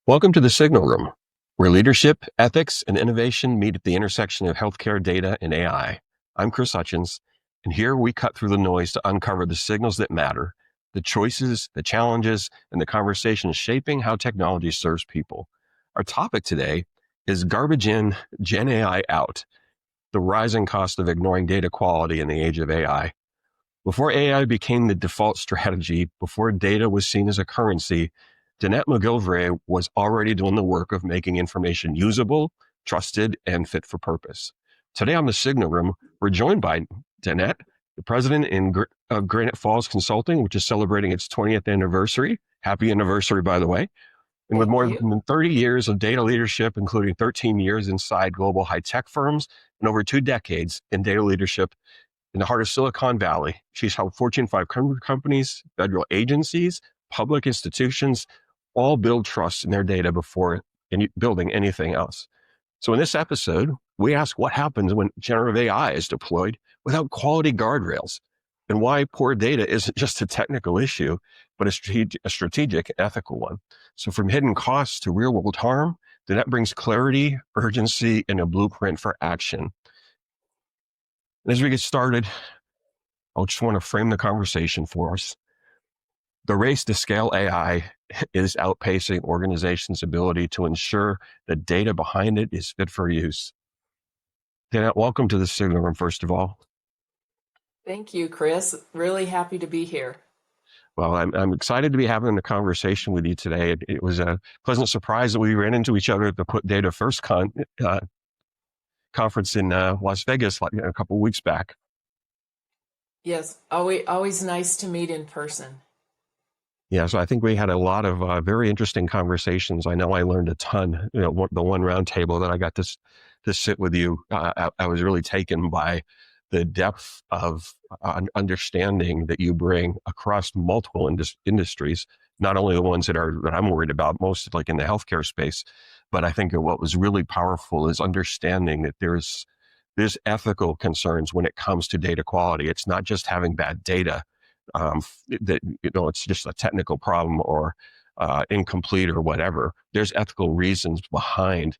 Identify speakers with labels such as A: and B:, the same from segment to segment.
A: Welcome to the Signal Room, where leadership, ethics, and innovation meet at the intersection of healthcare data and AI. I'm Chris Hutchins, and here we cut through the noise to uncover the signals that matter, the choices, the challenges, and the conversations shaping how technology serves people. Our topic today is garbage in, Gen AI out, the rising cost of ignoring data quality in the age of AI. Before AI became the default strategy, before data was seen as a currency, Danette McGilvray was already doing the work of making information usable, trusted, and fit for purpose. Today on the Signal Room, we're joined by Danette, the president of Granite Falls Consulting, which is celebrating its 20th anniversary. Happy anniversary, by the way. And with
B: Thank
A: more
B: you.
A: than 30 years of data leadership, including 13 years inside global high-tech firms and over 2 decades in data leadership in the heart of Silicon Valley, she's helped Fortune 500 companies, federal agencies, public institutions, all build trust in their data before building anything else. So in this episode, we ask what happens when generative AI is deployed without quality guardrails, and why poor data isn't just a technical issue, but a strategic and ethical one. So from hidden costs to real world harm, that brings clarity, urgency, and a blueprint for action. And as we get started, I just want to frame the conversation for us. The race to scale AI is outpacing organizations' ability to ensure the data behind it is fit for use. Danette, welcome to the Signal Room, first of all.
B: Thank you, Chris. Really happy to be here.
A: Well, I'm excited to be having a conversation with you today. It was a pleasant surprise that we ran into each other at the Put Data First conference in Las Vegas a couple of weeks back.
B: Yes, always nice to meet in person.
A: Yeah, so I think we had a lot of very interesting conversations. I know I learned a ton. The one round table that I got to sit with you, I was really taken by the depth of understanding that you bring across multiple industries. Not only the ones that I'm worried about, most like in the healthcare space, but I think what was really powerful is understanding that there's ethical concerns when it comes to data quality. It's not just having bad data, that it's just a technical problem or incomplete or whatever. There's ethical reasons behind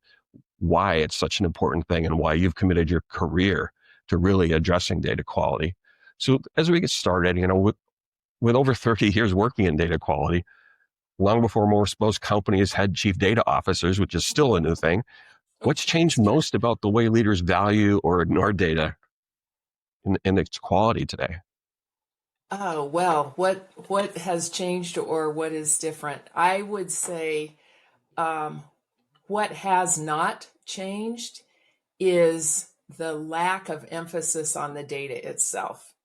A: why it's such an important thing and why you've committed your career to really addressing data quality. So as we get started, with over 30 years working in data quality, long before most companies had chief data officers, which is still a new thing, what's changed most about the way leaders value or ignore data in its quality today?
B: Oh, well, what has changed or what is different? I would say um, what has not changed is the lack of emphasis on the data itself.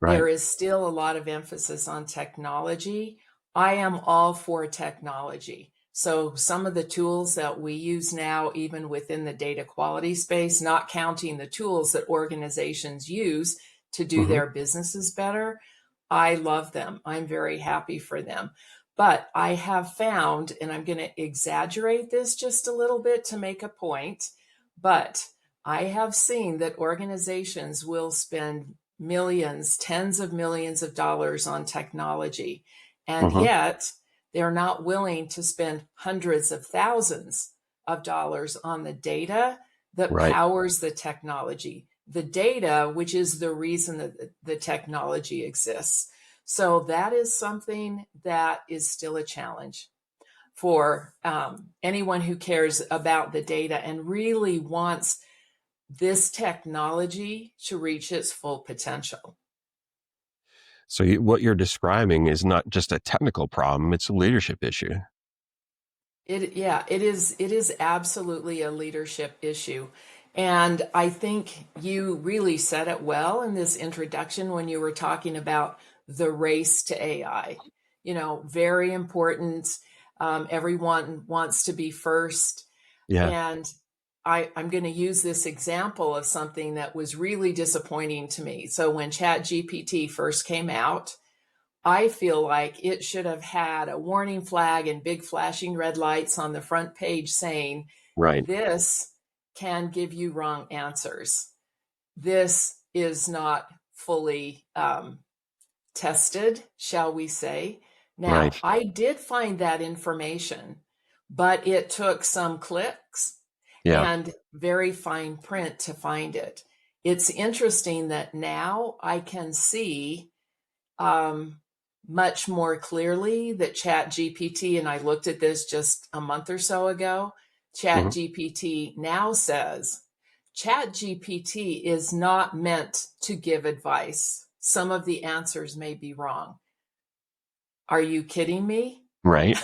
A: Right.
B: There is still a lot of emphasis on technology. I am all for technology. So some of the tools that we use now, even within the data quality space, not counting the tools that organizations use to do
A: Mm-hmm.
B: their businesses better, I love them. I'm very happy for them. But I have found, and I'm going to exaggerate this just a little bit to make a point, but I have seen that organizations will spend millions, tens of millions of dollars on technology. And
A: Mm-hmm.
B: yet they're not willing to spend hundreds of thousands of dollars on the data that
A: Right.
B: powers the technology, the data, which is the reason that the technology exists. So that is something that is still a challenge for anyone who cares about the data and really wants this technology to reach its full potential.
A: So what you're describing is not just a technical problem, it's a leadership issue.
B: It is absolutely a leadership issue. And I think you really said it well in this introduction when you were talking about the race to AI. Very important. Everyone wants to be first.
A: Yeah.
B: And I'm going to use this example of something that was really disappointing to me. So when ChatGPT first came out, I feel like it should have had a warning flag and big flashing red lights on the front page saying,
A: Right.
B: this can give you wrong answers. This is not fully tested, shall we say. Now,
A: Right.
B: I did find that information, but it took some clicks
A: Yeah.
B: and very fine print to find it. It's interesting that now I can see much more clearly that Chat GPT, and I looked at this just a month or so ago, Chat
A: Hmm.
B: GPT now says Chat GPT is not meant to give advice. Some of the answers may be wrong. Are you kidding me?
A: Right.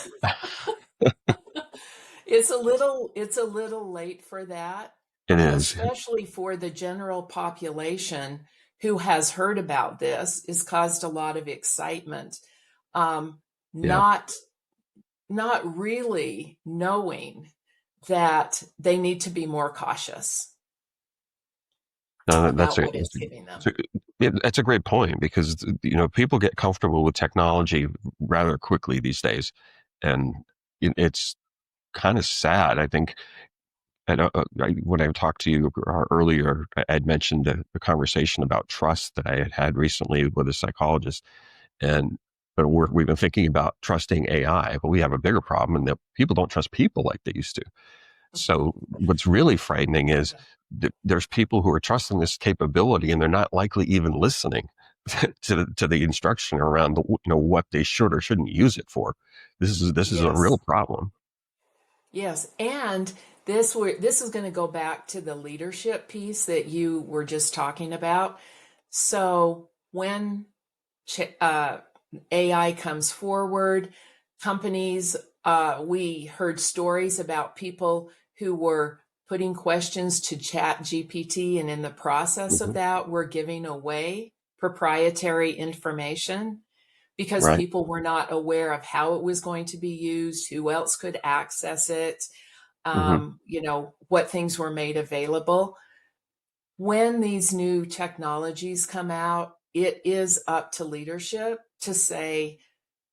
B: It's a little late for that,
A: It is.
B: especially for the general population who has heard about this. It's caused a lot of excitement. Um,
A: Yeah.
B: not not really knowing that they need to be more cautious
A: No,
B: about what it's giving them.
A: that's a great point because people get comfortable with technology rather quickly these days, and it's kind of sad. I think when I talked to you earlier, I had mentioned a conversation about trust that I had had recently with a psychologist, and but we've been thinking about trusting AI, but we have a bigger problem in that people don't trust people like they used to. So what's really frightening is that there's people who are trusting this capability and they're not likely even listening to the instruction around what they should or shouldn't use it for. This is a real
B: Yes.
A: problem.
B: Yes, and this is going to go back to the leadership piece that you were just talking about. So when AI comes forward, companies, we heard stories about people who were putting questions to Chat GPT, and in the process of
A: Hmm.
B: that, were giving away proprietary information because
A: Right.
B: people were not aware of how it was going to be used, who else could access it,
A: Hmm.
B: what things were made available. When these new technologies come out, it is up to leadership to say,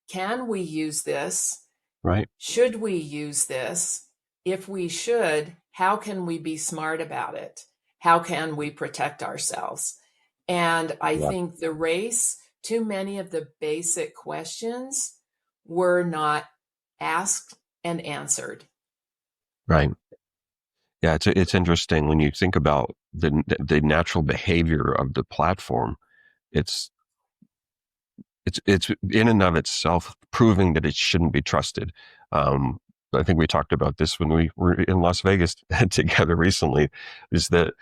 B: can we use this?
A: Right.
B: Should we use this? If we should, how can we be smart about it? How can we protect ourselves? And I
A: Yeah.
B: think the race, too many of the basic questions were not asked and answered.
A: Right. Yeah. It's interesting when you think about the natural behavior of the platform. It's it's in and of itself proving that it shouldn't be trusted. Um, I think we talked about this when we were in Las Vegas together recently. Is that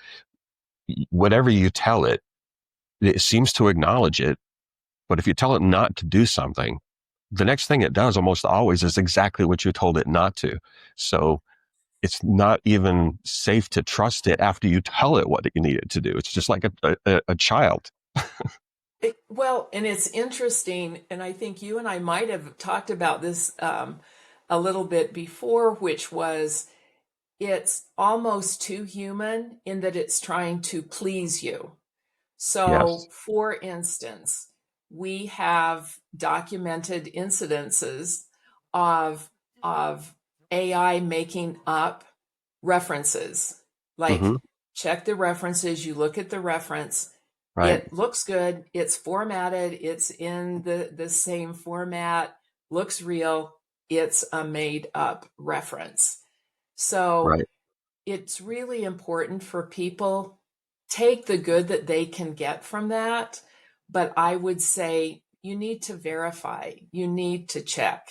A: whatever you tell it, it seems to acknowledge it, but if you tell it not to do something, the next thing it does almost always is exactly what you told it not to. So it's not even safe to trust it after you tell it what you need it to do. It's just like a child.
B: Well, and it's interesting, and I think you and I might have talked about this a little bit before, which was it's almost too human in that it's trying to please you. So,
A: Yes.
B: for instance, we have documented incidences of of AI making up references.
A: Hmm.
B: Like, check the references, you look at the reference,
A: Right.
B: it looks good, it's formatted, it's in the same format, looks real, it's a made up reference. So,
A: Right.
B: it's really important for people take the good that they can get from that, but I would say you need to verify, you need to check.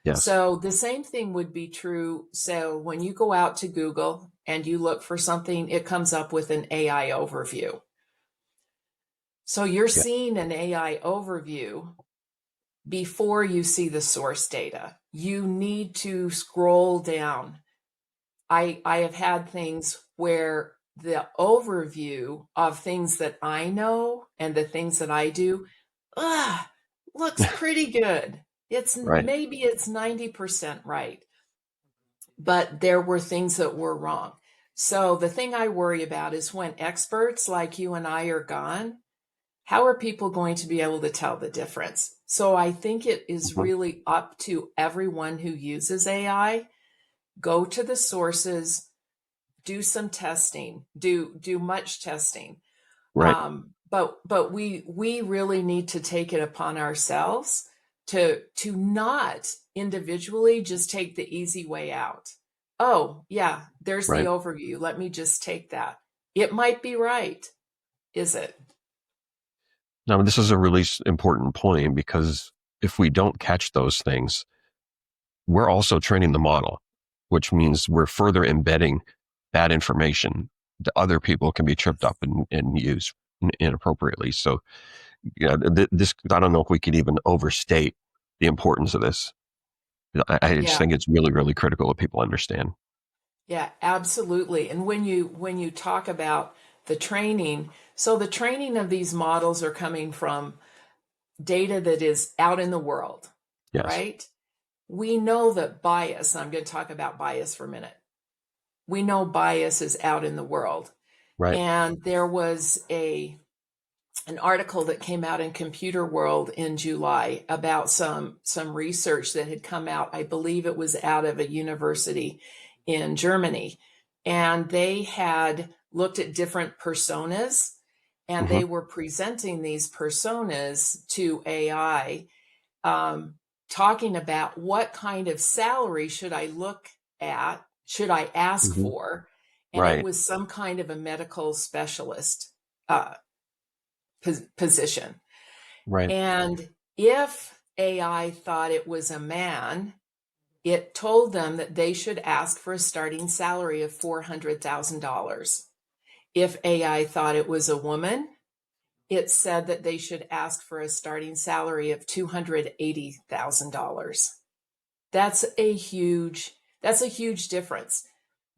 A: Yes.
B: So the same thing would be true. So when you go out to Google and you look for something, it comes up with an AI overview. So you're
A: Yeah.
B: seeing an AI overview before you see the source data. You need to scroll down. I have had things where the overview of things that I know and the things that I do, ah, looks pretty good. It's
A: Right.
B: maybe it's 90% right, but there were things that were wrong. So the thing I worry about is when experts like you and I are gone, how are people going to be able to tell the difference? So I think it is
A: Mhm.
B: really up to everyone who uses AI. Go to the sources, do some testing, do much testing.
A: Right.
B: But we really need to take it upon ourselves to not individually just take the easy way out. Oh, yeah, there's the
A: Right.
B: overview. Let me just take that. It might be right. Is it?
A: Now, this is a really important point because if we don't catch those things, we're also training the model, which means we're further embedding bad information that other people can be tripped up and use inappropriately. So, this, I don't know if we could even overstate the importance of this. I just
B: Yeah.
A: think it's really, really critical that people understand.
B: Yeah, absolutely. And when you talk about the training, so the training of these models are coming from data that is out in the world,
A: Yes.
B: right? We know that bias, I'm going to talk about bias for a minute. We know bias is out in the world.
A: Right.
B: And there was an article that came out in Computer World in July about some research that had come out. I believe it was out of a university in Germany, and they had looked at different personas, and
A: Mm-hmm.
B: they were presenting these personas to AI, talking about what kind of salary should I look at, should I ask
A: Mm-hmm.
B: for, and it
A: Right.
B: was some kind of a medical specialist uh, position.
A: Right.
B: And if AI thought it was a man, it told them that they should ask for a starting salary of $400,000. If AI thought it was a woman, it said that they should ask for a starting salary of $280,000. That's a huge difference.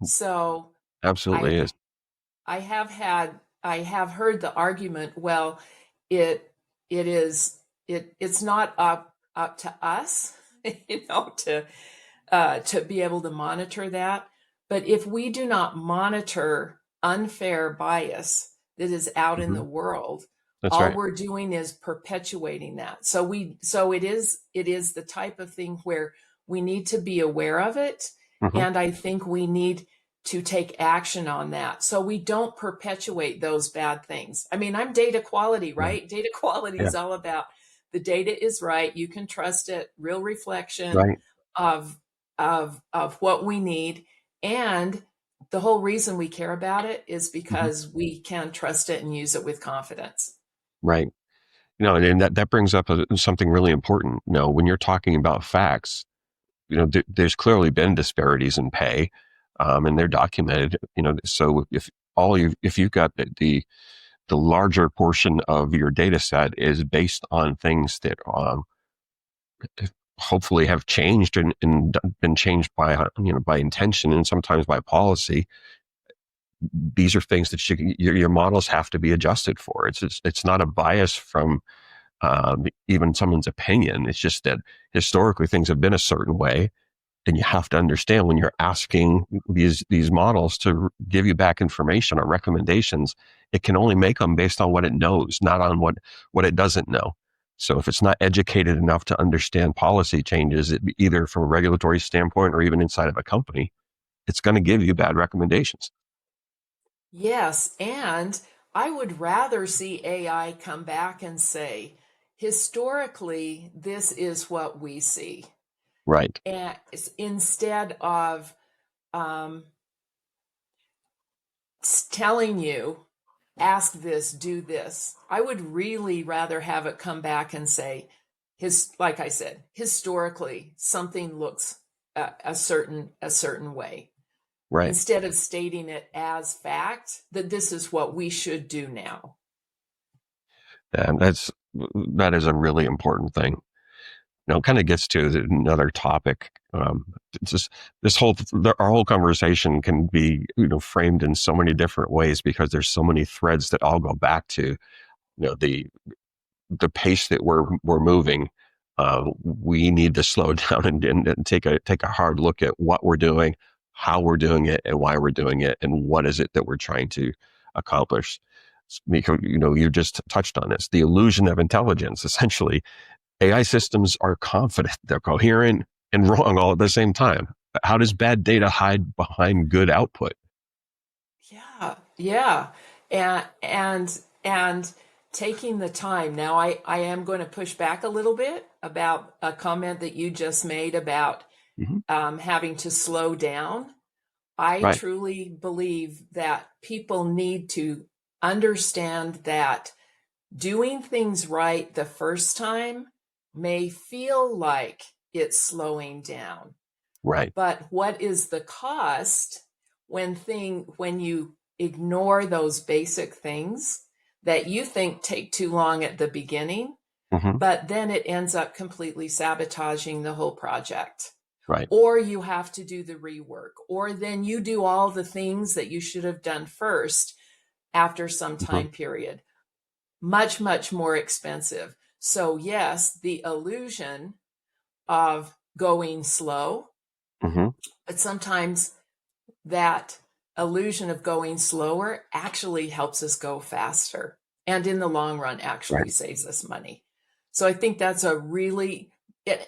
B: So
A: Absolutely
B: I
A: is.
B: I have heard the argument, well, it it's not up to us, to be able to monitor that. But if we do not monitor unfair bias that is out in
A: Mm-hmm.
B: the world,
A: That's
B: all
A: right.
B: we're doing is perpetuating that. So it is the type of thing where we need to be aware of it,
A: Mm-hmm.
B: and I think we need to take action on that so we don't perpetuate those bad things. I mean, I'm data quality,
A: Yeah.
B: right? Data quality
A: Yeah.
B: is all about the data is right, you can trust it, real reflection
A: Right.
B: of of what we need, and the whole reason we care about it is
A: Mm-hmm.
B: because we can trust it and use it with confidence.
A: Right. And that brings up something really important. When you're talking about facts, there's clearly been disparities in pay, and they're documented. So if you've got the larger portion of your data set is based on things that hopefully have changed and been changed by intention and sometimes by policy. These are things that your models have to be adjusted for. It's not a bias from even someone's opinion. It's just that historically things have been a certain way, and you have to understand when you're asking these models to give you back information or recommendations, it can only make them based on what it knows, not on what it doesn't know. So if it's not educated enough to understand policy changes, either from a regulatory standpoint or even inside of a company, it's going to give you bad recommendations.
B: Yes, and I would rather see AI come back and say, historically, this is what we see.
A: Right.
B: And instead of um, telling you, ask this, do this, I would really rather have it come back and say, like I said, historically, something looks a certain way,
A: Right.
B: instead of stating it as fact that this is what we should do now.
A: And that is a really important thing. It kind of gets to another topic. It's just our whole conversation can be, framed in so many different ways because there's so many threads that all go back to, the pace that we're moving. We need to slow down and take a hard look at what we're doing, how we're doing it, and why we're doing it, and what is it that we're trying to accomplish. Because, you just touched on this, the illusion of intelligence. Essentially, AI systems are confident, they're coherent and wrong all at the same time. How does bad data hide behind good output?
B: Yeah, yeah, and taking the time. Now, I am going to push back a little bit about a comment that you just made about
A: Hmm.
B: having to slow down. I
A: Right.
B: truly believe that people need to understand that doing things right the first time may feel like it's slowing down.
A: Right.
B: But what is the cost when you ignore those basic things that you think take too long at the beginning,
A: Hmm.
B: but then it ends up completely sabotaging the whole project?
A: Right.
B: Or you have to do the rework, or then you do all the things that you should have done first after some
A: Hmm.
B: time period. Much, much more expensive. So, yes, the illusion of going slow,
A: Hmm.
B: but sometimes that illusion of going slower actually helps us go faster. And in the long run,
A: Right.
B: actually saves us money. So I think that's a really,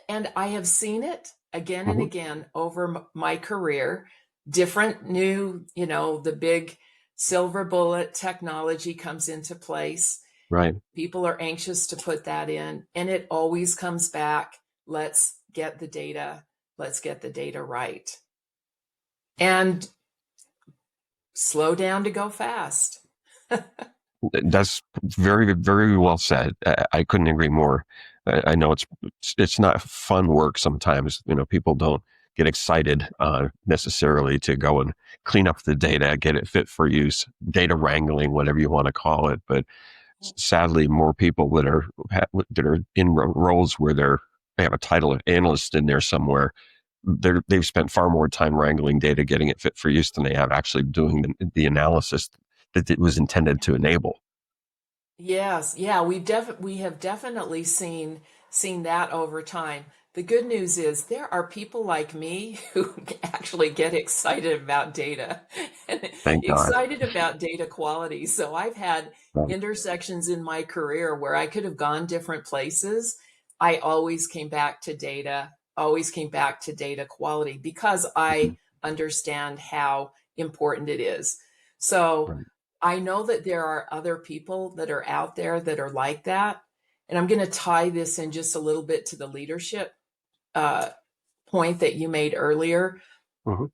B: and I have seen it again and
A: Hmm.
B: again over my career. Different new, the big silver bullet technology comes into place.
A: Right.
B: People are anxious to put that in, and it always comes back. Let's get the data. Let's get the data right. And slow down to go fast.
A: That's very, very well said. I couldn't agree more. I know it's not fun work sometimes. People don't get excited necessarily to go and clean up the data, get it fit for use, data wrangling, whatever you want to call it. But sadly, more people that are in roles where they have a title of analyst in there somewhere. They've spent far more time wrangling data, getting it fit for use, than they have actually doing the analysis that it was intended to enable.
B: Yes, yeah, we have definitely seen that over time. The good news is there are people like me who actually get excited about data and
A: Thank God.
B: excited about data quality. So I've had
A: Right.
B: intersections in my career where I could have gone different places. I always came back to data, always came back to data quality because
A: Mhm.
B: I understand how important it is. So
A: Right.
B: I know that there are other people that are out there that are like that. And I'm going to tie this in just a little bit to the leadership uh, point that you made earlier.
A: Mhm.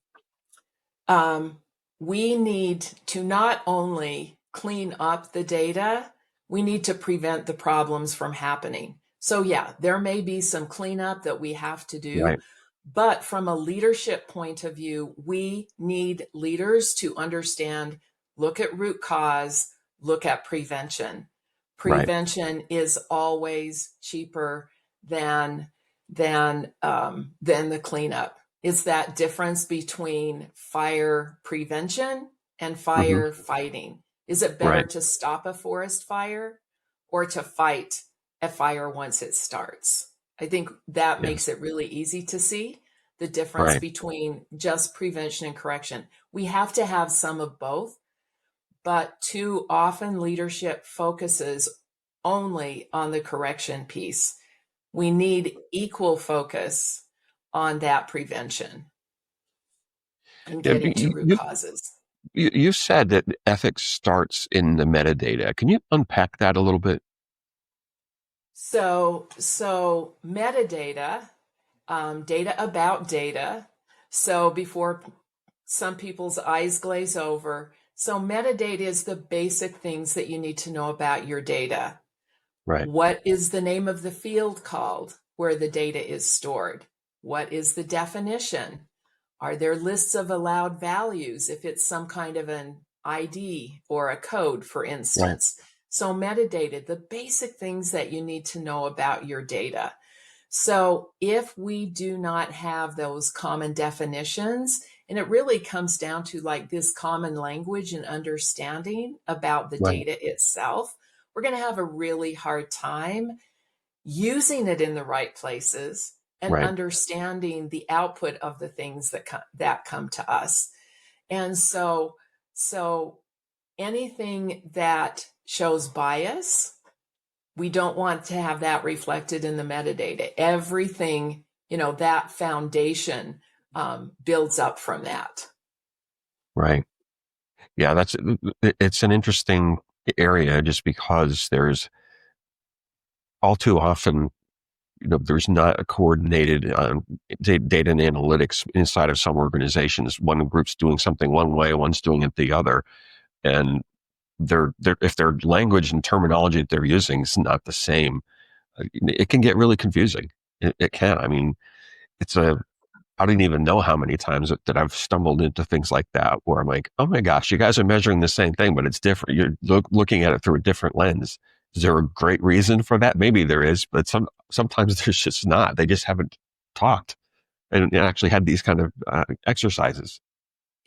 B: Um, we need to not only clean up the data, we need to prevent the problems from happening. So, yeah, there may be some cleanup that we have to do.
A: Right.
B: But from a leadership point of view, we need leaders to understand, look at root cause, look at prevention.
A: Right.
B: Prevention is always cheaper than than the cleanup. Is that difference between fire prevention and
A: Hmm.
B: fire fighting? Is it better
A: Right.
B: to stop a forest fire or to fight a fire once it starts? I think that
A: Yeah.
B: makes it really easy to see the difference
A: Right.
B: between just prevention and correction. We have to have some of both, but too often leadership focuses only on the correction piece. We need equal focus on that prevention and
A: Yeah,
B: getting to root causes.
A: you said that ethics starts in the metadata. Can you unpack that a little bit?
B: So metadata, data about data. So before some people's eyes glaze over, so metadata is the basic things that you need to know about your data.
A: Right.
B: What is the name of the field called where the data is stored? What is the definition? Are there lists of allowed values if it's some kind of an ID or a code, for
A: Right.
B: instance? So, metadata, the basic things that you need to know about your data. So, if we do not have those common definitions, and it really comes down to like this common language and understanding about the
A: Right.
B: data itself, we're going to have a really hard time using it in the right places and
A: Right.
B: understanding the output of the things that come to us. And so anything that shows bias, we don't want to have that reflected in the metadata. Everything, that foundation builds up from that.
A: Right. Yeah, it's an interesting area just because there's all too often, there's not a coordinated data and analytics inside of some organizations. One group's doing something one way, one's doing it the other. And if their language and terminology that they're using is not the same, it can get really confusing. It can. I mean, I don't even know how many times that I've stumbled into things like that where I'm like, oh my gosh, you guys are measuring the same thing, but it's different. You're looking at it through a different lens. Is there a great reason for that? Maybe there is, but sometimes there's just not. They just haven't talked and actually had these kind of exercises.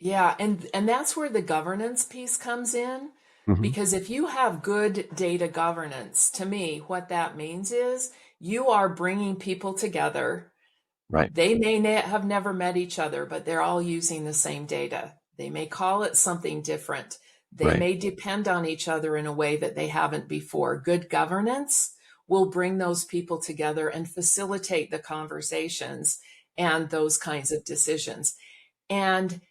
B: Yeah, and that's where the governance piece comes in.
A: Hmm.
B: Because if you have good data governance, to me, what that means is you are bringing people together.
A: Right,
B: They may have never met each other, but they're all using the same data. They may call it something different. They
A: right,
B: may depend on each other in a way that they haven't before. Good governance will bring those people together and facilitate the conversations and those kinds of decisions. And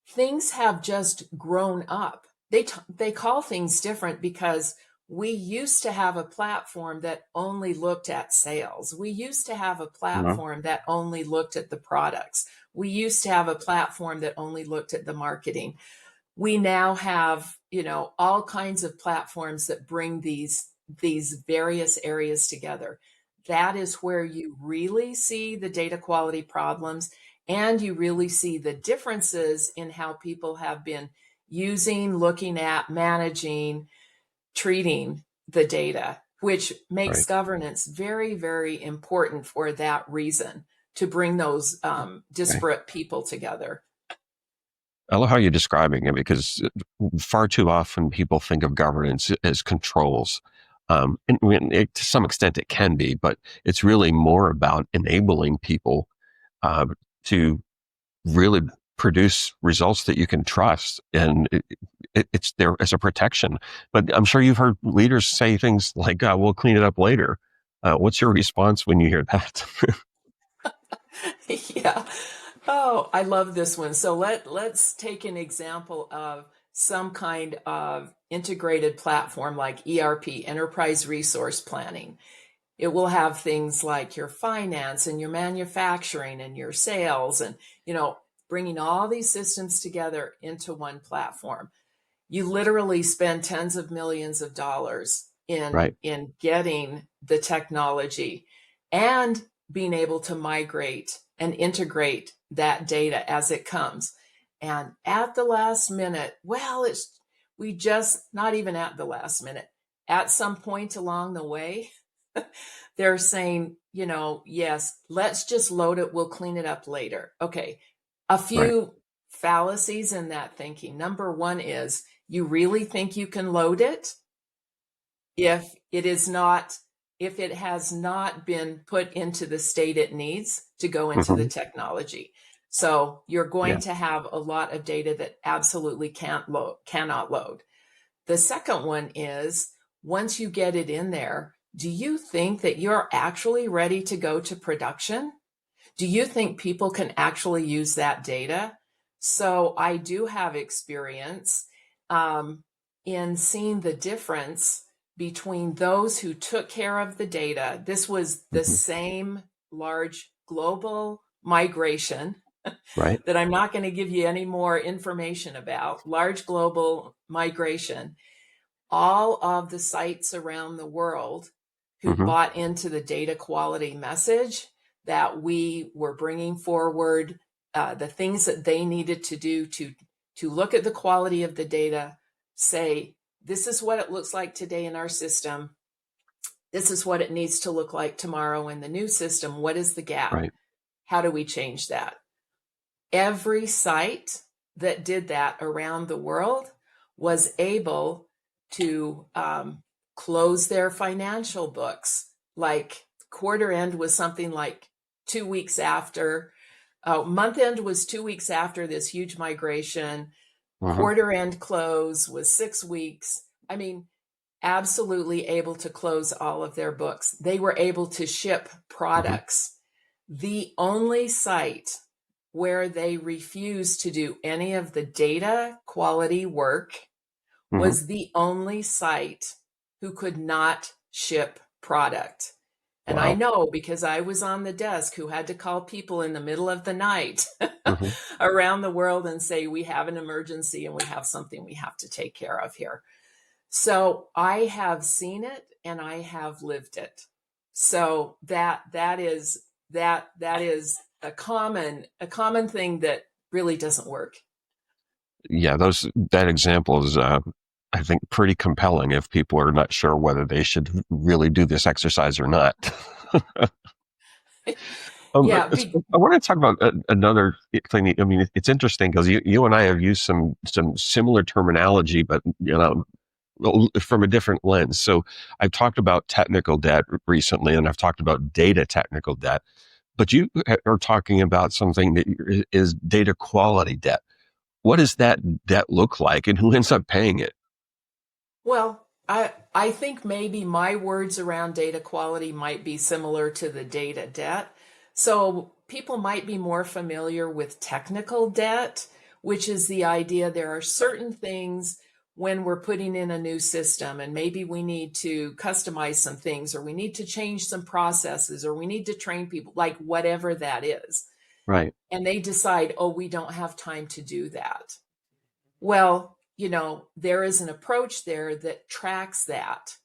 B: things have just grown up. They call things different because we used to have a platform that only looked at sales. We used to have a
A: uh
B: platform that only looked at the products. We used to have a platform that only looked at the marketing. We now have, all kinds of platforms that bring these various areas together. That is where you really see the data quality problems, and you really see the differences in how people have been using, looking at, managing, treating the data, which makes
A: right.
B: governance very, very important for that reason, to bring those
A: Okay.
B: disparate people together.
A: I love how you're describing it because far too often people think of governance as controls. To some extent it can be, but it's really more about enabling people uh, to really produce results that you can trust. And it's there as a protection. But I'm sure you've heard leaders say things like, we'll clean it up later. What's your response when you hear that?
B: Yeah. Oh, I love this one. So let's take an example of some kind of integrated platform like ERP, Enterprise Resource Planning. It will have things like your finance and your manufacturing and your sales and, bringing all these systems together into one platform. You literally spend tens of millions of dollars in
A: Right.
B: getting the technology and being able to migrate and integrate that data as it comes. And at the last minute, well, we just not even at the last minute, at some point along the way, they're saying, yes, let's just load it, we'll clean it up later. Okay, a
A: Right.
B: few fallacies in that thinking. Number one is, you really think you can load it if it has not been put into the state it needs to go into the
A: Hmm.
B: technology. So you're going
A: Yeah.
B: to have a lot of data that absolutely cannot load. The second one is, once you get it in there, do you think that you're actually ready to go to production? Do you think people can actually use that data? So I do have experience in seeing the difference between those who took care of the data. This was the
A: Hmm.
B: same large global migration
A: Right.
B: that I'm not going to give you any more information about. Large global migration. All of the sites around the world who
A: Hmm.
B: bought into the data quality message that we were bringing forward, the things that they needed to do to look at the quality of the data, say, this is what it looks like today in our system. This is what it needs to look like tomorrow in the new system. What is the gap?
A: Right.
B: How do we change that? Every site that did that around the world was able to close their financial books. Like quarter end was something like 2 weeks after. Month end was 2 weeks after this huge migration.
A: Hmm.
B: Quarter end close was 6 weeks. I mean, absolutely able to close all of their books. They were able to ship
A: Hmm.
B: products. The only site where they refused to do any of the data quality work
A: Hmm.
B: was the only site who could not ship product. And I
A: Wow.
B: know because I was on the desk who had to call people in the middle of the night
A: Hmm.
B: around the world and say, we have an emergency and we have something we have to take care of here. So I have seen it and I have lived it. So that is a common thing that really doesn't work.
A: Yeah, that example is, I think, pretty compelling if people are not sure whether they should really do this exercise or not.
B: Yeah,
A: I want to talk about another thing. I mean, it's interesting because you and I have used some similar terminology, but from a different lens. So I've talked about technical debt recently, and I've talked about data technical debt. But you are talking about something that is data quality debt. What does that debt look like, and who ends up paying it?
B: well, I think maybe my words around data quality might be similar to the data debt. So people might be more familiar with technical debt, which is the idea there are certain things when we're putting in a new system and maybe we need to customize some things or we need to change some processes or we need to train people, like whatever that is.
A: Right.
B: And they decide, oh, we don't have time to do that. Well, there is an approach there that tracks that.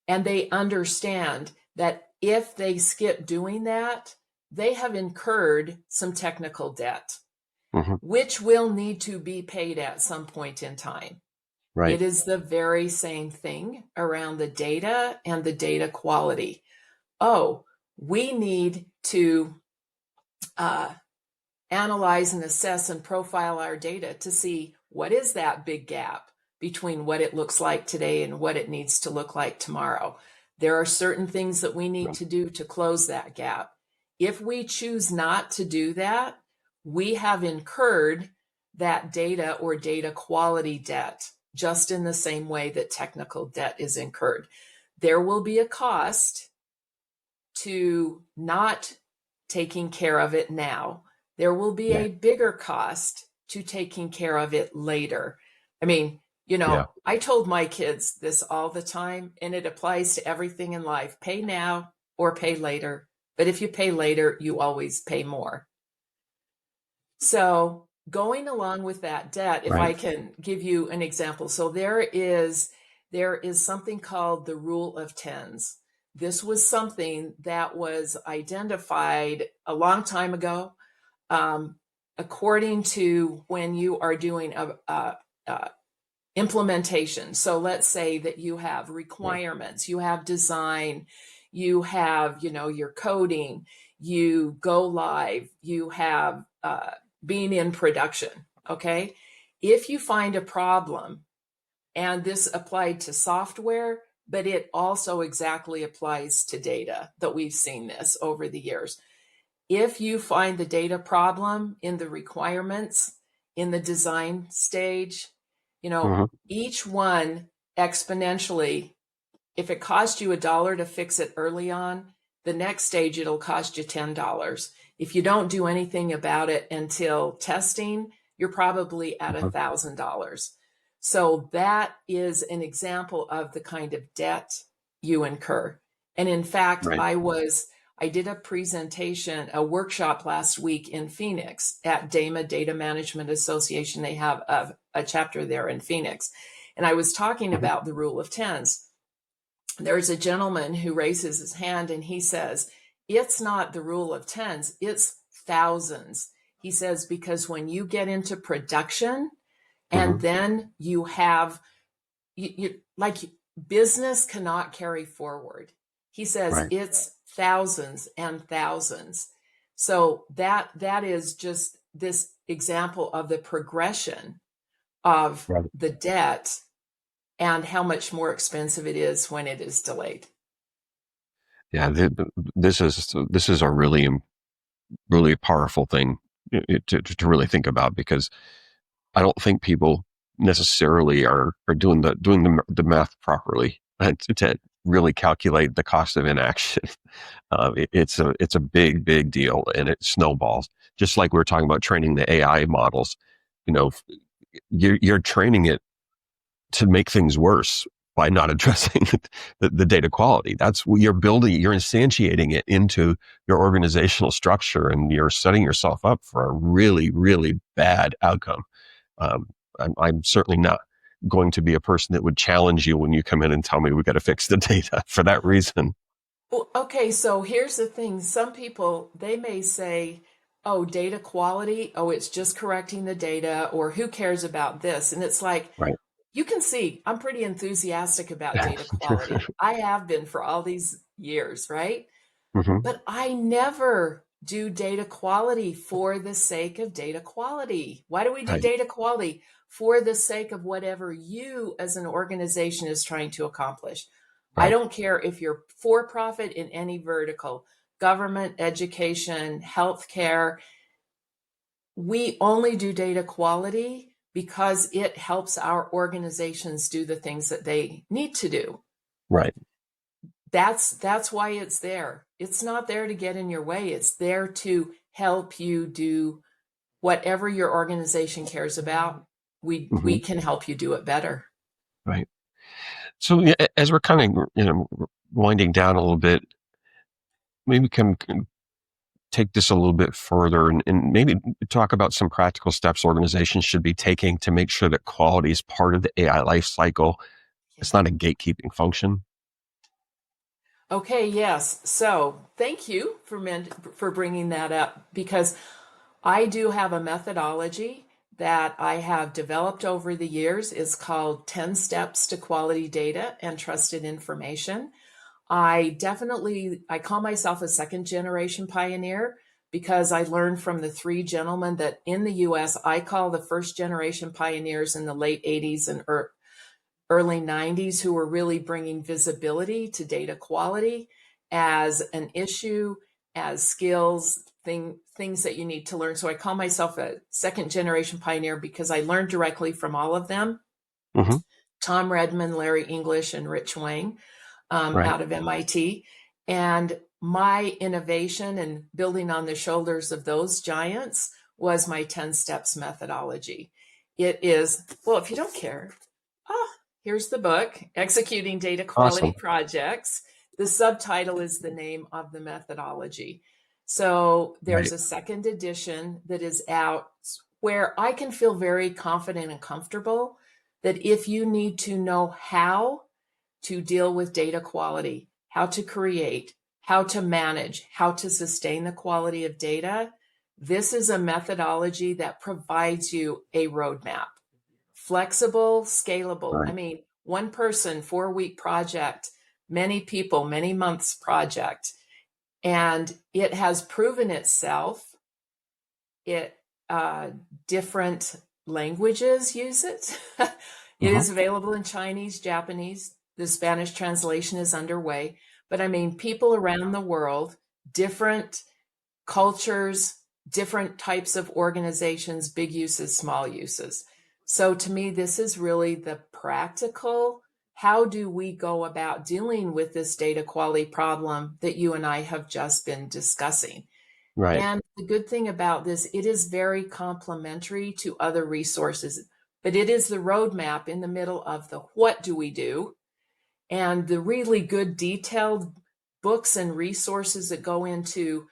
B: And they understand that if they skip doing that, they have incurred some technical debt,
A: Hmm.
B: which will need to be paid at some point in time.
A: Right.
B: It is the very same thing around the data and the data quality. Oh, we need to uh, analyze and assess and profile our data to see what is that big gap between what it looks like today and what it needs to look like tomorrow. There are certain things that we need to do to close that gap. If we choose not to do that, we have incurred that data or data quality debt just in the same way that technical debt is incurred. There will be a cost to not taking care of it now. There will be
A: Yeah.
B: a bigger cost to taking care of it later. I mean,
A: Yeah.
B: I told my kids this all the time, and it applies to everything in life: pay now or pay later. But if you pay later, you always pay more. So, going along with that debt, if I
A: Right.
B: can give you an example. So there is something called the rule of tens. This was something that was identified a long time ago, um, according to when you are doing a implementation. So let's say that you have
A: Right.
B: requirements, you have design, you have your coding, you go live, you have being in production. Okay, if you find a problem, and this applied to software, but it also exactly applies to data, that we've seen this over the years. If you find the data problem in the requirements, in the design stage,
A: Hmm.
B: each one exponentially, if it cost you $1 to fix it early on, the next stage it'll cost you $10. If you don't do anything about it until testing, you're probably at
A: Hmm.
B: $1,000. So that is an example of the kind of debt you incur. And in fact,
A: Right.
B: I did a presentation, a workshop last week in Phoenix at DAMA, Data Management Association. They have a chapter there in Phoenix. And I was talking
A: Hmm.
B: about the rule of tens. There's a gentleman who raises his hand and he says, it's not the rule of tens, it's thousands. He says, because when you get into production
A: Hmm.
B: and then you have, like, business cannot carry forward. He says
A: Right.
B: it's thousands and thousands. So that is just this example of the progression of
A: Right.
B: the debt and how much more expensive it is when it is delayed.
A: Yeah. This is a really powerful thing to really think about, because I don't think people necessarily are doing the math properly to really calculate the cost of inaction. It's a big deal, and it snowballs. Just like we were talking about training the AI models, you know, you're training it to make things worse by not addressing the data quality. That's what you're building, you're instantiating it into your organizational structure, and you're setting yourself up for a really, really bad outcome. I'm certainly not going to be a person that would challenge you when you come in and tell me we got to fix the data for that reason.
B: Well, okay, so here's the thing. Some people, they may say, oh, data quality, oh, it's just correcting the data, or who cares about this? And it's like,
A: Right.
B: you can see I'm pretty enthusiastic about data quality. I have been for all these years, right?
A: Mm-hmm.
B: But I never do data quality for the sake of data quality. Why do we do
A: Right.
B: data quality? For the sake of whatever you as an organization is trying to accomplish. I
A: Right.
B: don't care if you're for profit in any vertical, government, education, healthcare. We only do data quality because it helps our organizations do the things that they need to do.
A: Right.
B: That's why it's there. It's not there to get in your way. It's there to help you do whatever your organization cares about.
A: Mm-hmm.
B: We can help you do it better.
A: Right. So yeah, as we're kind of winding down a little bit, maybe we can take this a little bit further, and maybe talk about some practical steps organizations should be taking to make sure that quality is part of the AI life cycle.
B: Yeah.
A: It's not a gatekeeping function.
B: Okay, yes. So thank you for bringing that up, because I do have a methodology that I have developed over the years. It's called 10 Steps to Quality Data and Trusted Information. I call myself a second generation pioneer because I learned from the three gentlemen that in the US, I call the first generation pioneers in the late 80s and early 90s, who were really bringing visibility to data quality as an issue, as skills, things that you need to learn. So I call myself a second generation pioneer because I learned directly from all of them.
A: Mm-hmm.
B: Tom Redmond, Larry English, and Rich Wang
A: Right.
B: out of MIT. And my innovation and building on the shoulders of those giants was my 10 steps methodology. It is, well, if you don't care, here's the book, Executing Data Quality
A: Awesome.
B: Projects. The subtitle is the name of the methodology. So there's
A: Right.
B: a second edition that is out where I can feel very confident and comfortable that if you need to know how to deal with data quality, how to create, how to manage, how to sustain the quality of data, this is a methodology that provides you a roadmap. Flexible, scalable. I
A: Right.
B: mean, one person, 4-week project, many people, many months project. And it has proven itself. It different languages use it. It
A: Mm-hmm.
B: is available in Chinese, Japanese. The Spanish translation is underway. But I mean, people around the world, different cultures, different types of organizations, big uses, small uses. So to me, this is really the practical. How do we go about dealing with this data quality problem that you and I have just been discussing?
A: Right.
B: And the good thing about this, it is very complementary to other resources, but it is the roadmap in the middle of the what do we do, and the really good detailed books and resources that go into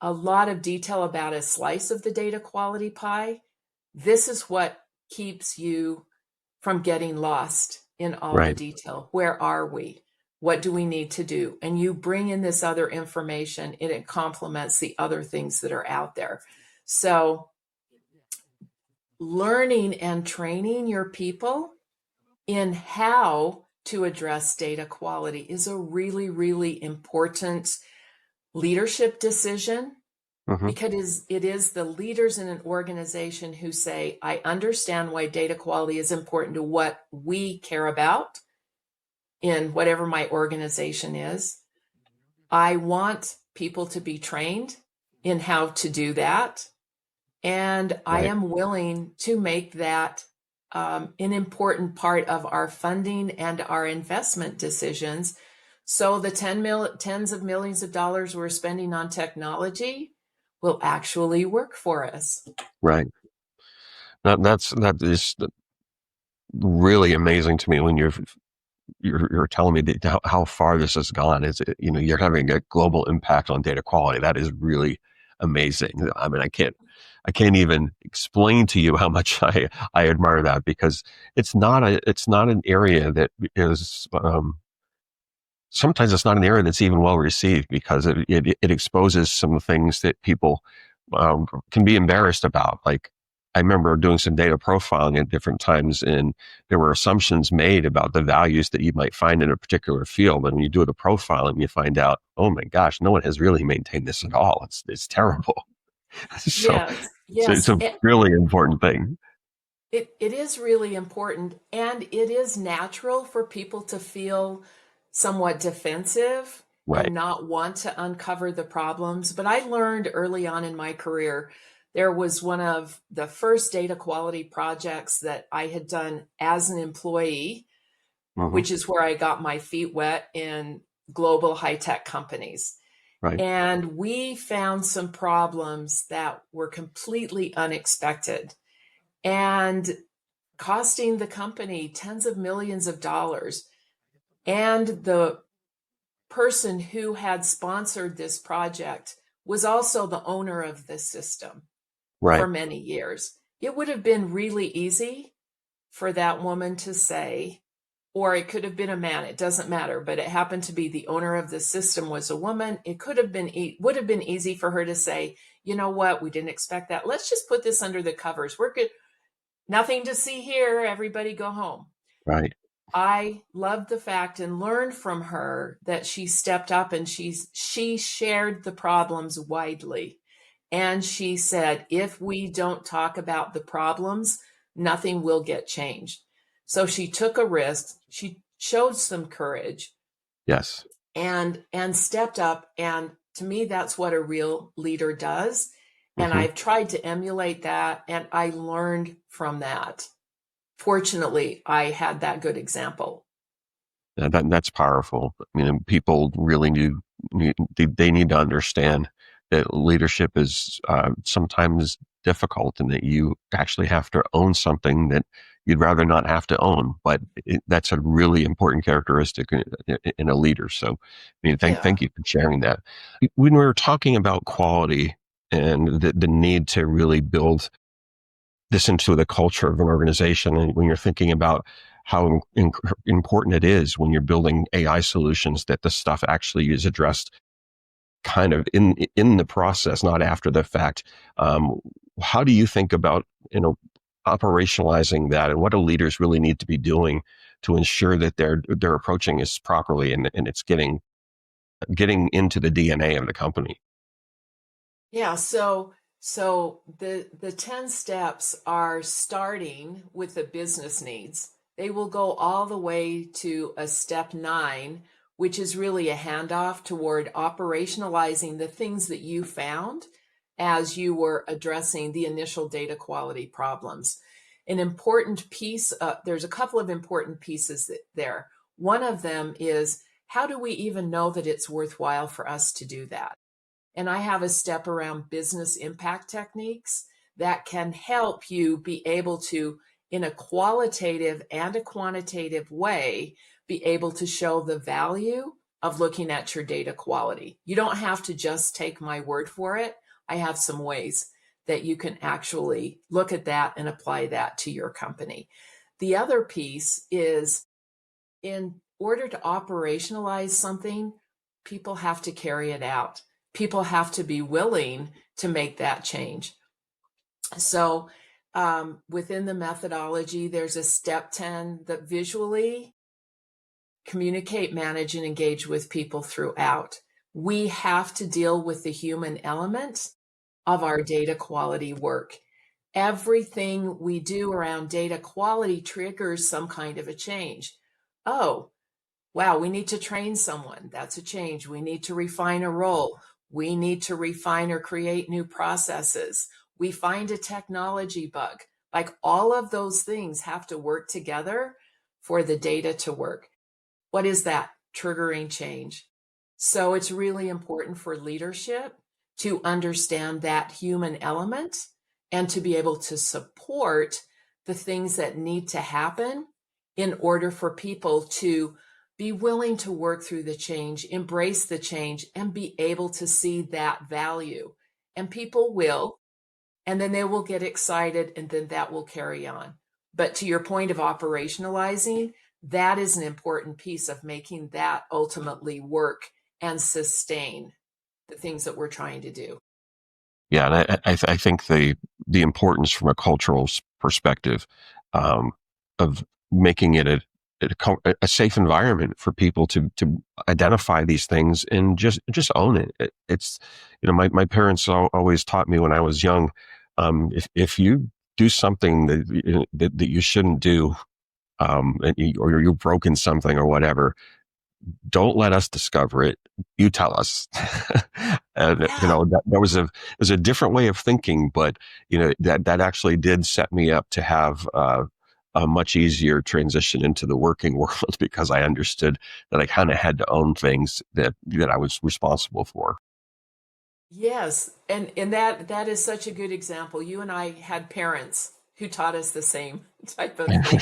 B: a lot of detail about a slice of the data quality pie. This is what keeps you from getting lost in all the
A: Right.
B: detail. Where are we? What do we need to do? And you bring in this other information, and it complements the other things that are out there. So, learning and training your people in how to address data quality is a really, really important leadership decision,
A: Mm-hmm.
B: because it is the leaders in an organization who say, I understand why data quality is important to what we care about in whatever my organization is. I want people to be trained in how to do that. And I
A: Right.
B: am willing to make that an important part of our funding and our investment decisions. So the tens of millions of dollars we're spending on technology will actually work for us.
A: Right. That is really amazing to me when you're telling me that how far this has gone. Is it, you're having a global impact on data quality. That is really amazing. I mean, I can't even explain to you how much I admire that, because it's not an area that is, sometimes it's not an area that's even well received, because it exposes some things that people can be embarrassed about. Like, I remember doing some data profiling at different times, and there were assumptions made about the values that you might find in a particular field. And when you do the profiling, you find out, oh my gosh, no one has really maintained this at all. It's terrible. So
B: Yes,
A: it's
B: yes.
A: a really important thing.
B: It is really important, and it is natural for people to feel somewhat defensive
A: Right.
B: and not want to uncover the problems. But I learned early on in my career, there was one of the first data quality projects that I had done as an employee,
A: Hmm.
B: which is where I got my feet wet in global high tech companies.
A: Right.
B: And we found some problems that were completely unexpected and costing the company tens of millions of dollars. And the person who had sponsored this project was also the owner of the system for
A: Right.
B: many years. It would have been really easy for that woman to say, or it could have been a man, it doesn't matter, but it happened to be the owner of the system was a woman. It could have been, would have been easy for her to say, you know what, we didn't expect that. Let's just put this under the covers. We're good. Nothing to see here. Everybody go home.
A: Right.
B: I loved the fact and learned from her that she stepped up and she shared the problems widely. And she said, if we don't talk about the problems, nothing will get changed. So she took a risk. She showed some courage
A: Yes.
B: and stepped up. And to me, that's what a real leader does. And
A: Hmm.
B: I've tried to emulate that, and I learned from that. Fortunately, I had that good example.
A: That's powerful. I mean, people really they need to understand that leadership is sometimes difficult, and that you actually have to own something that you'd rather not have to own. But that's a really important characteristic in a leader. So, I mean,
B: Yeah.
A: thank you for sharing that. When we were talking about quality and the need to really build this into the culture of an organization, and when you're thinking about how important it is when you're building AI solutions, that the stuff actually is addressed kind of in the process, not after the fact. Um, how do you think about, operationalizing that, and what do leaders really need to be doing to ensure that they're approaching this properly, and it's getting into the DNA of the company?
B: Yeah, so the 10 steps are starting with the business needs. They will go all the way to a step 9, which is really a handoff toward operationalizing the things that you found as you were addressing the initial data quality problems. An important piece, there's a couple of important pieces there. One of them is, how do we even know that it's worthwhile for us to do that? And I have a step around business impact techniques that can help you be able to, in a qualitative and a quantitative way, be able to show the value of looking at your data quality. You don't have to just take my word for it. I have some ways that you can actually look at that and apply that to your company. The other piece is, in order to operationalize something, people have to carry it out. People have to be willing to make that change. So, within the methodology, there's a step 10 that visually communicate, manage, and engage with people throughout. We have to deal with the human element of our data quality work. Everything we do around data quality triggers some kind of a change. Oh, wow, we need to train someone. That's a change. We need to refine a role. We need to refine or create new processes. We find a technology bug. Like, all of those things have to work together for the data to work. What is that? Triggering change. So it's really important for leadership to understand that human element and to be able to support the things that need to happen in order for people to be willing to work through the change, embrace the change, and be able to see that value. And people will, and then they will get excited, and then that will carry on. But to your point of operationalizing, that is an important piece of making that ultimately work and sustain the things that we're trying to do.
A: Yeah, and I think the importance from a cultural perspective of making it a safe environment for people to identify these things and just own it. It's my parents always taught me when I was young, if you do something that you shouldn't do, or you've broken something or whatever, don't let us discover it. You tell us. And
B: Yeah.
A: that was a different way of thinking, but that actually did set me up to have a much easier transition into the working world because I understood that I kind of had to own things that I was responsible for.
B: Yes. And that is such a good example. You and I had parents who taught us the same type of thing.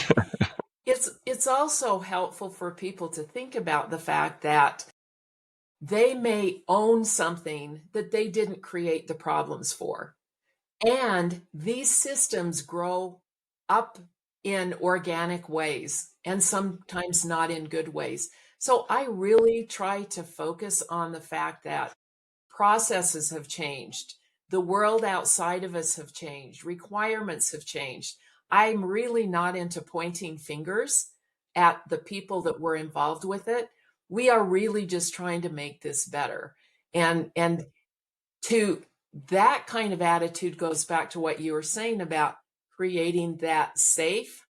B: It's also helpful for people to think about the fact that they may own something that they didn't create the problems for. And these systems grow up in organic ways and sometimes not in good ways. So I really try to focus on the fact that processes have changed. The world outside of us have changed. Requirements have changed. I'm really not into pointing fingers at the people that were involved with it. We are really just trying to make this better. And to that kind of attitude goes back to what you were saying about creating that safe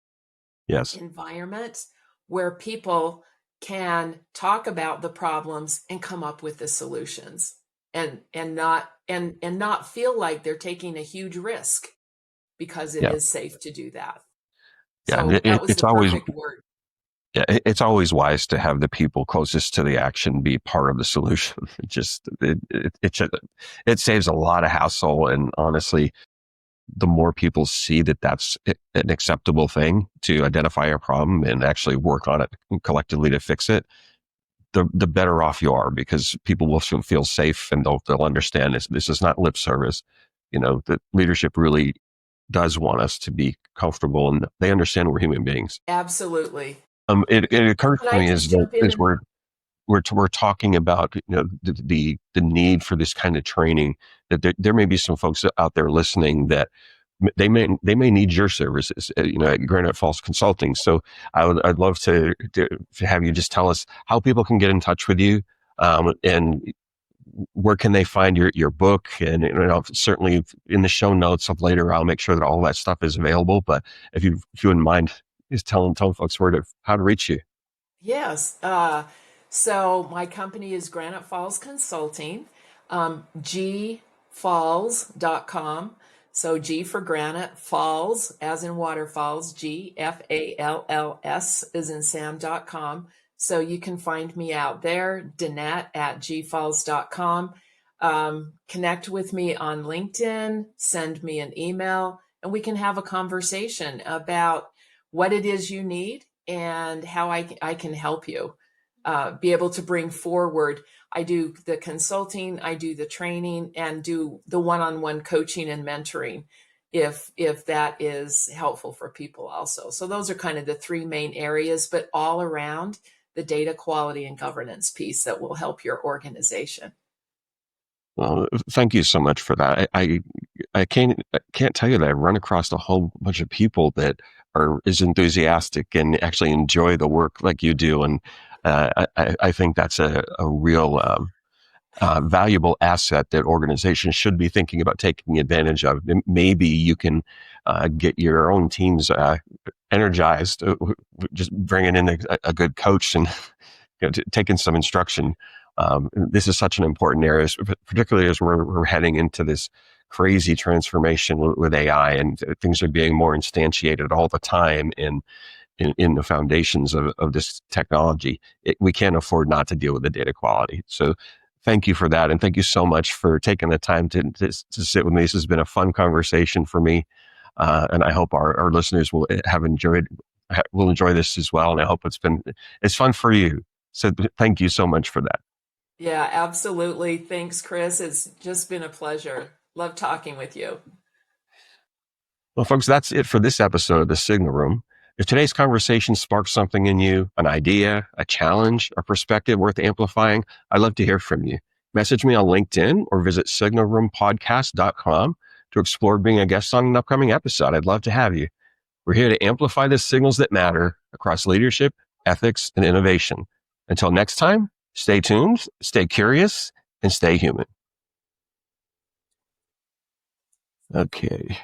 A: Yes.
B: environment where people can talk about the problems and come up with the solutions and not feel like they're taking a huge risk because it
A: Yeah.
B: is safe to do that.
A: Yeah. And
B: So that was
A: it's
B: the
A: always,
B: perfect word.
A: yeah, it's always wise to have the people closest to the action be part of the solution. It saves a lot of hassle. And honestly, the more people see that that's an acceptable thing to identify a problem and actually work on it collectively to fix it, the better off you are, because people will feel safe and they'll understand this is not lip service. That leadership really does want us to be comfortable, and they understand we're human beings.
B: Absolutely.
A: It occurs
B: Can
A: to
B: I
A: me
B: just jump in
A: as
B: and
A: we're talking about the need for this kind of training, that there may be some folks out there listening that they may need your services, at Granite Falls Consulting. So I'd love to have you just tell us how people can get in touch with you, and where can they find your book, and certainly in the show notes of later I'll make sure that all that stuff is available. But if you wouldn't mind, just telling folks how to reach you.
B: yes. So my company is Granite Falls Consulting, gfalls.com. So G for Granite, Falls, as in waterfalls, GFALLS is in Sam.com. So you can find me out there, Danette at gfalls.com. Connect with me on LinkedIn, send me an email, and we can have a conversation about what it is you need and how I can help you be able to bring forward. I do the consulting, I do the training, and do the one-on-one coaching and mentoring if that is helpful for people also. So those are kind of the three main areas, but all around the data quality and governance piece that will help your organization.
A: Well, thank you so much for that. I can't tell you that I've run across a whole bunch of people that are as enthusiastic and actually enjoy the work like you do, and I think that's a real valuable asset that organizations should be thinking about taking advantage of. Maybe you can get your own teams energized, just bringing in a good coach and taking some instruction. This is such an important area, particularly as we're heading into this crazy transformation with AI, and things are being more instantiated all the time in the foundations of this technology. We can't afford not to deal with the data quality. So thank you for that. And thank you so much for taking the time to sit with me. This has been a fun conversation for me. And I hope our listeners will will enjoy this as well. And I hope it's fun for you. So thank you so much for that.
B: Yeah, absolutely. Thanks, Chris. It's just been a pleasure. Love talking with you.
A: Well, folks, that's it for this episode of The Signal Room. If today's conversation sparked something in you, an idea, a challenge, a perspective worth amplifying, I'd love to hear from you. Message me on LinkedIn or visit signalroompodcast.com to explore being a guest on an upcoming episode. I'd love to have you. We're here to amplify the signals that matter across leadership, ethics, and innovation. Until next time, stay tuned, stay curious, and stay human. Okay.